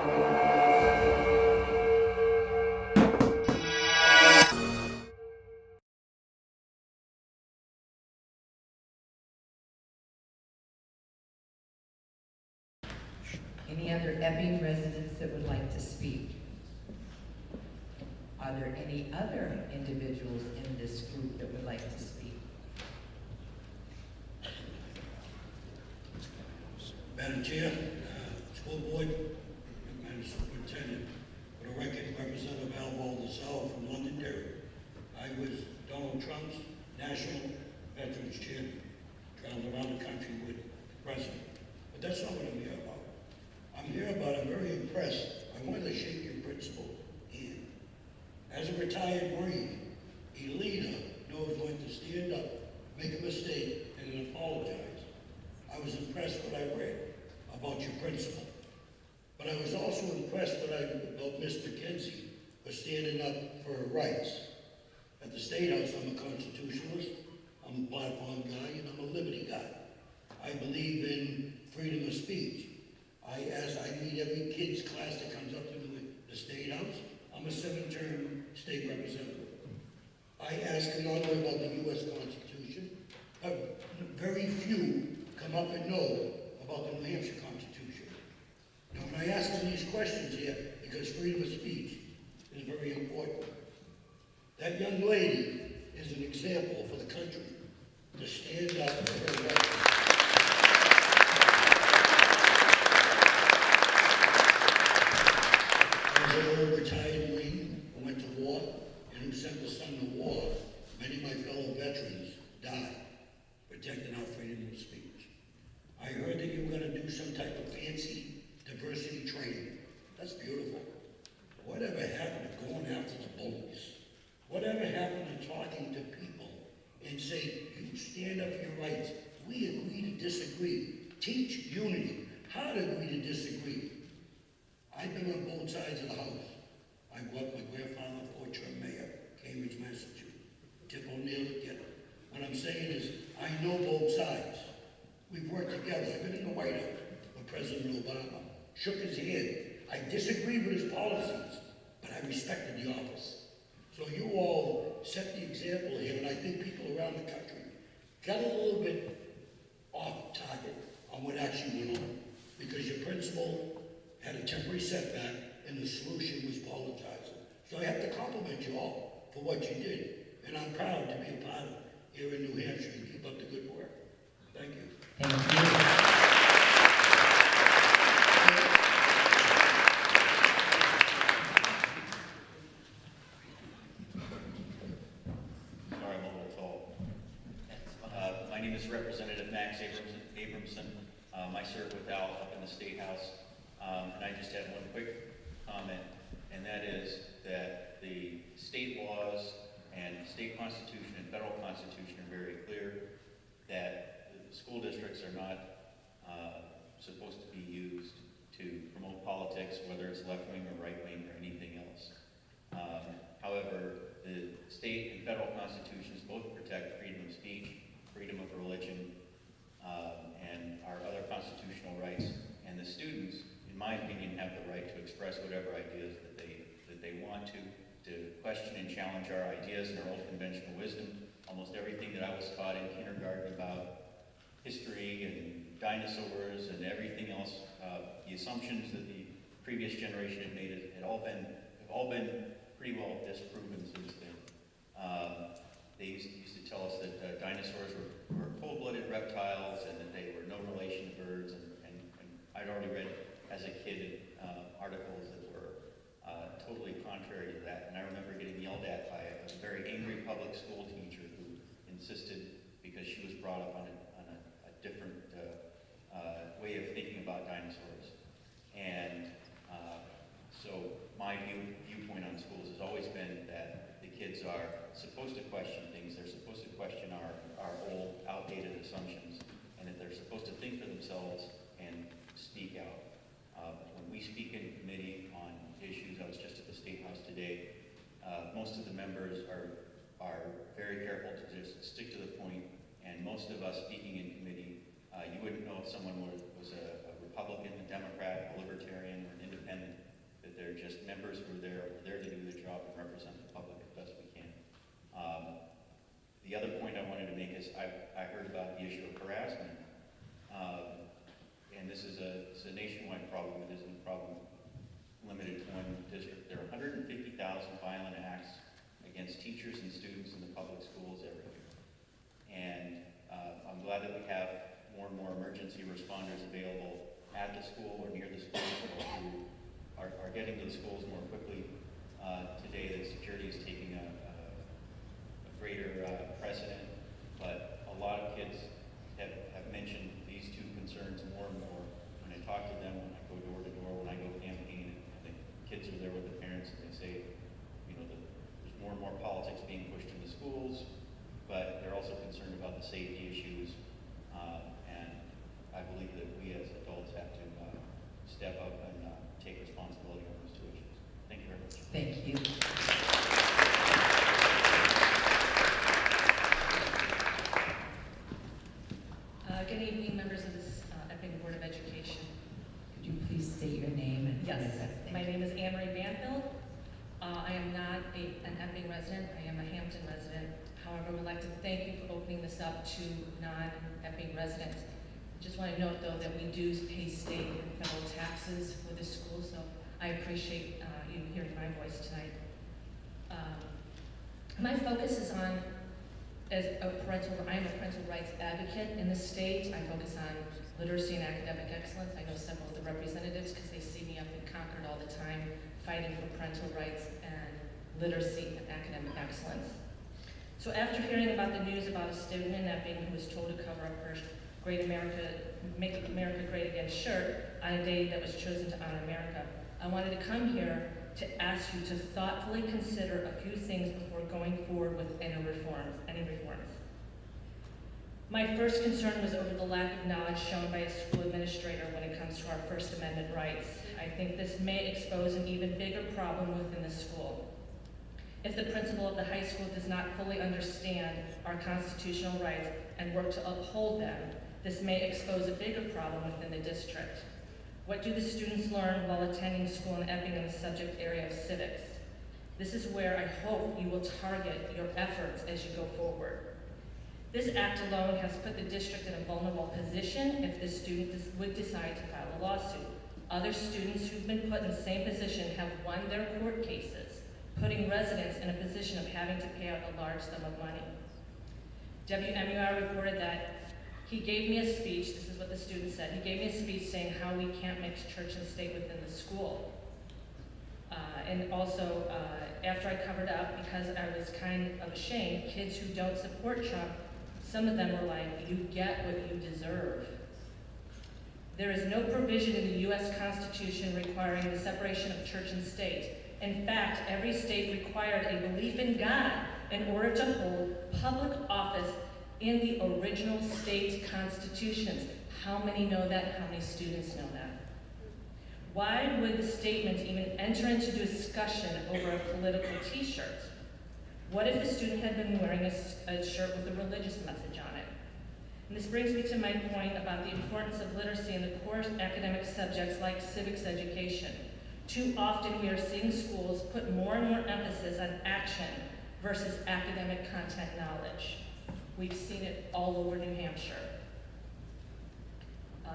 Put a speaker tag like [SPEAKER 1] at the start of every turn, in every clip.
[SPEAKER 1] Any other Epping residents that would like to speak? Are there any other individuals in this group that would like to speak?
[SPEAKER 2] Madam Chair, School Board, Madam Superintendent, for the record, Representative Al Baldessaro from Londonderry. I was Donald Trump's National Veterans Champion, traveled around the country with the President. But that's not what I'm here about. I'm here about, I'm very impressed. I wanted to shake your principal hand. As a retired Marine, a leader knows when to stand up, make a mistake, and then apologize. I was impressed what I read about your principal. But I was also impressed about Miss McKenzie for standing up for her rights. At the State House, I'm a constitutionalist, I'm a platform guy, and I'm a liberty guy. I believe in freedom of speech. I meet every kid's class that comes up to me at the State House. I'm a 7-term state representative. I ask them not only about the U.S. Constitution, but very few come up and know about the New Hampshire Constitution. Now, when I ask them these questions here, because freedom of speech is very important, that young lady is an example for the country to stand up for her rights. As an old retired Marine who went to war and who sent the son to war, many of my fellow veterans died protecting our freedom of speech. I heard that you were going to do some type of fancy diversity training. That's beautiful. Whatever happened to going after the bullies? Whatever happened to talking to people and say, you stand up for your rights. We agree to disagree. Teach unity. How to agree to disagree. I've been on both sides of the house. I grew up, my grandfather, 4-term mayor, Cambridge, Massachusetts. Tip O'Neill together. What I'm saying is, I know both sides. We've worked together. I've been in the White House with President Obama. Shook his hand. I disagreed with his policies, but I respected the office. So you all set the example here, and I think people around the country got a little bit off target on what actually went on, because your principal had a temporary setback, and the solution was apologizing. So I have to compliment you all for what you did, and I'm proud to be a part of it here in New Hampshire, and keep up the good work. Thank you.
[SPEAKER 1] Thank you.
[SPEAKER 3] My name is Representative Max Abramson. I serve with Al up in the State House, and I just had one quick comment, and that is that the state laws and state constitution and federal constitution are very clear that the school districts are not supposed to be used to promote politics, whether it's left-wing or right-wing or anything else. However, the state and federal constitutions both protect freedom of speech, freedom of religion, and our other constitutional rights. And the students, in my opinion, have the right to express whatever ideas that they want to question and challenge our ideas and our old conventional wisdom. Almost everything that I was taught in kindergarten about history and dinosaurs and everything else, the assumptions that the previous generation had made have all been pretty well disproven since then. They used to tell us that dinosaurs were cold-blooded reptiles and that they were no relation to birds, and I'd already read as a kid articles that were totally contrary to that. And I remember getting yelled at by a very angry public school teacher who insisted, because she was brought up on a different way of thinking about dinosaurs. And so my viewpoint on schools has always been that the kids are supposed to question things. They're supposed to question our old, outdated assumptions, and that they're supposed to think for themselves and speak out. When we speak in committee on issues, I was just at the State House today, most of the members are very careful to just stick to the point, and most of us speaking in committee, you wouldn't know if someone was a Republican, a Democrat, a Libertarian, or an Independent. it's a nationwide problem. It isn't a problem limited to one district. There are 150,000 violent acts against teachers and students in the public schools every year. And I'm glad that we have more and more emergency responders available at the school or near the schools, who are getting to the schools more quickly. Today, the security is taking a greater precedent, but a lot of kids have mentioned these two concerns more and more. When I talk to them, when I go door to door, when I go campaign, and the kids are there with the parents, and they say, you know, there's more and more politics being pushed into schools, but they're also concerned about the safety issues. And I believe that we as adults have to step up and take responsibility on those two issues. Thank you very much.
[SPEAKER 1] Thank you.
[SPEAKER 4] Good evening, members of this Epping Board of Education.
[SPEAKER 1] Could you please state your name and
[SPEAKER 4] Yes,
[SPEAKER 1] address? Thank
[SPEAKER 4] my
[SPEAKER 1] you.
[SPEAKER 4] name is Anne Marie Banfield. I am not an Epping resident, I am a Hampton resident. However, I would like to thank you for opening this up to non-Epping residents. Just want to note, though, that we do pay state and federal taxes for this school, so I appreciate you hearing my voice tonight. My focus is on, I am a parental rights advocate in the state. I focus on literacy and academic excellence. I know several of the representatives because they see me up in Concord all the time fighting for parental rights and literacy and academic excellence. So after hearing about the news about a student in Epping who was told to cover up her Make America Great Again shirt on a day that was chosen to honor America, I wanted to come here to ask you to thoughtfully consider a few things before going forward with any reforms. My first concern was over the lack of knowledge shown by a school administrator when it comes to our First Amendment rights. I think this may expose an even bigger problem within the school. If the principal of the high school does not fully understand our constitutional rights and work to uphold them, this may expose a bigger problem within the district. What do the students learn while attending school in Epping in the subject area of civics? This is where I hope you will target your efforts as you go forward. This act alone has put the district in a vulnerable position if the student would decide to file a lawsuit. Other students who've been put in the same position have won their court cases, putting residents in a position of having to pay out a large sum of money. WMUR reported that he gave me a speech, this is what the student said, he gave me a speech saying how we can't mix church and state within the school. And also, after I covered up, because I was kind of ashamed, kids who don't support Trump, some of them were like, you get what you deserve. There is no provision in the U.S. Constitution requiring the separation of church and state. In fact, every state required a belief in God in order to hold public office in the original state constitutions. How many know that? How many students know that? Why would the statement even enter into discussion over a political t-shirt? What if the student had been wearing a shirt with a religious message on it? And this brings me to my point about the importance of literacy in the core academic subjects like civics education. Too often we are seeing schools put more and more emphasis on action versus academic content knowledge. We've seen it all over New Hampshire.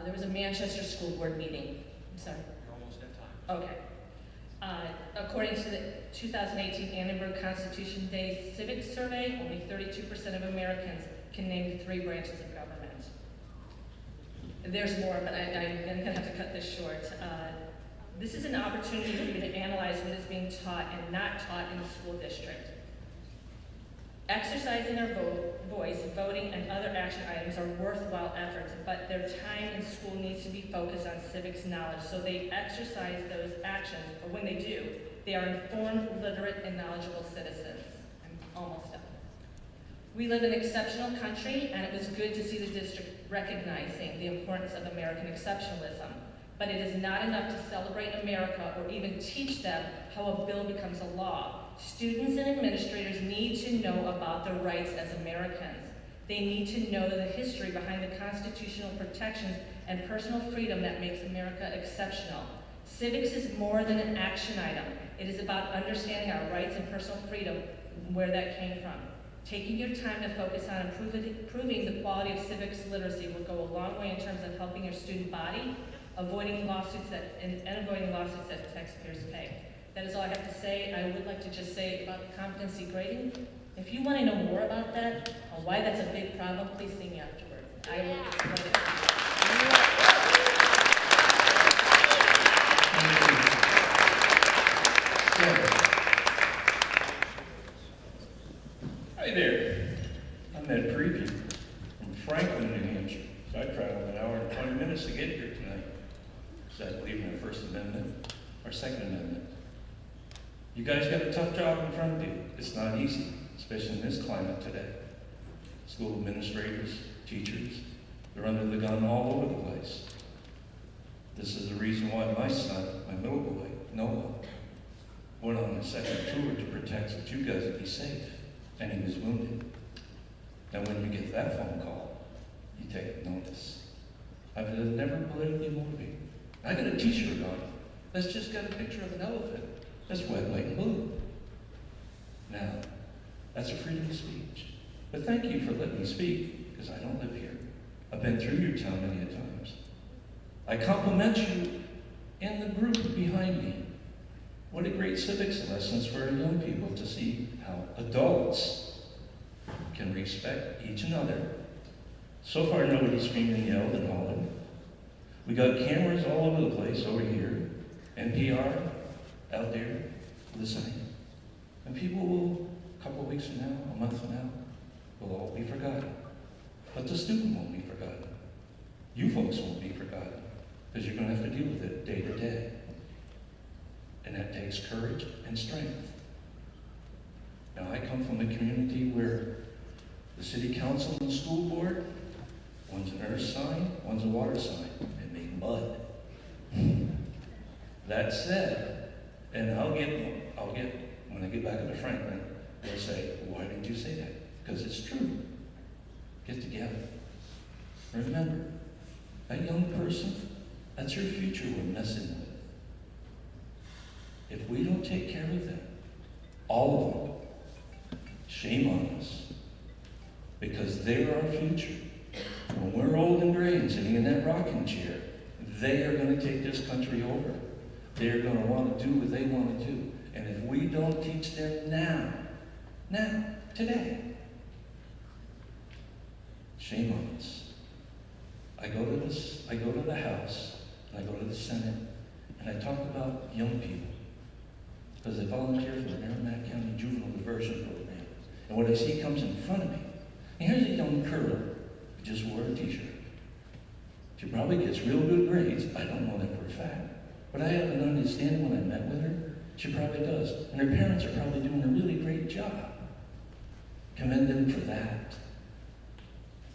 [SPEAKER 4] There was a Manchester School Board meeting. I'm sorry.
[SPEAKER 5] You're almost at time.
[SPEAKER 4] Okay. According to the 2018 Annenberg Constitution Day Civics Survey, only 32% of Americans can name the 3 branches of government. There's more, but I'm going to have to cut this short. This is an opportunity for you to analyze what is being taught and not taught in the school district. Exercising our voice, voting, and other action items are worthwhile efforts, but their time in school needs to be focused on civics knowledge, so they exercise those actions, or when they do, they are informed, literate, and knowledgeable citizens. I'm almost done. We live in an exceptional country, and it was good to see the district recognizing the importance of American exceptionalism. But it is not enough to celebrate America or even teach them how a bill becomes a law. Students and administrators need to know about their rights as Americans. They need to know the history behind the constitutional protections and personal freedom that makes America exceptional. Civics is more than an action item. It is about understanding our rights and personal freedom, where that came from. Taking your time to focus on improving the quality of civics literacy will go a long way in terms of helping your student body avoiding lawsuits and avoiding lawsuits that taxpayers pay. That is all I have to say. I would like to just say about the competency grading. If you want to know more about that, or why that's a big problem, please see me afterward. I will explain it to you.
[SPEAKER 5] Hi there. I'm Ed Preview from Franklin, New Hampshire. So I traveled an hour and 20 minutes to get here tonight. So I believe in the First Amendment or Second Amendment. You guys got a tough job in front of you. It's not easy, especially in this climate today. School administrators, teachers, they're under the gun all over the place. This is the reason why my son, my middle boy, Noah, went on a second tour to protect that you guys would be safe, and he was wounded. Now when you get that phone call, you take notice. I've never politically motivated. I got a t-shirt on that's just got a picture of an elephant. That's red, white, and blue. Now, that's a freedom of speech. But thank you for letting me speak, because I don't live here. I've been through your town many a times. I compliment you and the group behind me. What a great civics lessons for our young people to see how adults can respect each another. So far, nobody's screamed and yelled and hollered. We got cameras all over the place over here, NPR out there listening. And people will, a couple of weeks from now, a month from now, will all be forgotten. But the student won't be forgotten. You folks won't be forgotten, because you're going to have to deal with it day to day. And that takes courage and strength. Now, I come from a community where the city council and the school board, one's an earth sign, one's a water sign, and made mud. That said, and I'll get, when I get back into Franklin, they'll say, why did you say that? Because it's true. Get together. Remember, that young person, that's your future we're messing with. If we don't take care of them, all of them, shame on us. Because they're our future. When we're old and gray and sitting in that rocking chair, they are going to take this country over. They're going to want to do what they want to do. And if we don't teach them now, today, shame on us. I go to the House, and I go to the Senate, and I talk about young people. Because I volunteer for the Merrimack County Juvenile Diversion Program. And what I see comes in front of me. And here's a young girl who just wore a t-shirt. She probably gets real good grades. I don't know that for a fact. But I have an understanding when I met with her, she probably does. And her parents are probably doing a really great job. Commend them for that.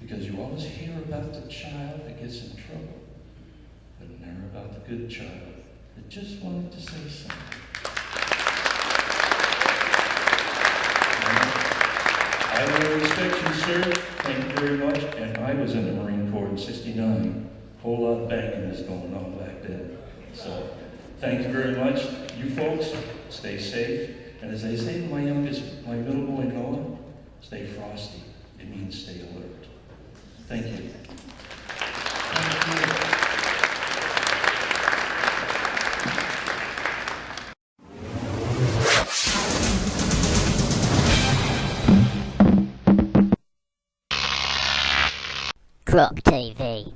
[SPEAKER 5] Because you always hear about the child that gets in trouble, but never about the good child that just wanted to say something. I will respect you, sir. Thank you very much. And I was in the Marine Corps in '69. A whole lot of banging was going on back then. So, thank you very much. You folks, stay safe. And as I say to my middle boy, Noah, stay frosty. It means stay alert. Thank you.
[SPEAKER 6] Croc TV.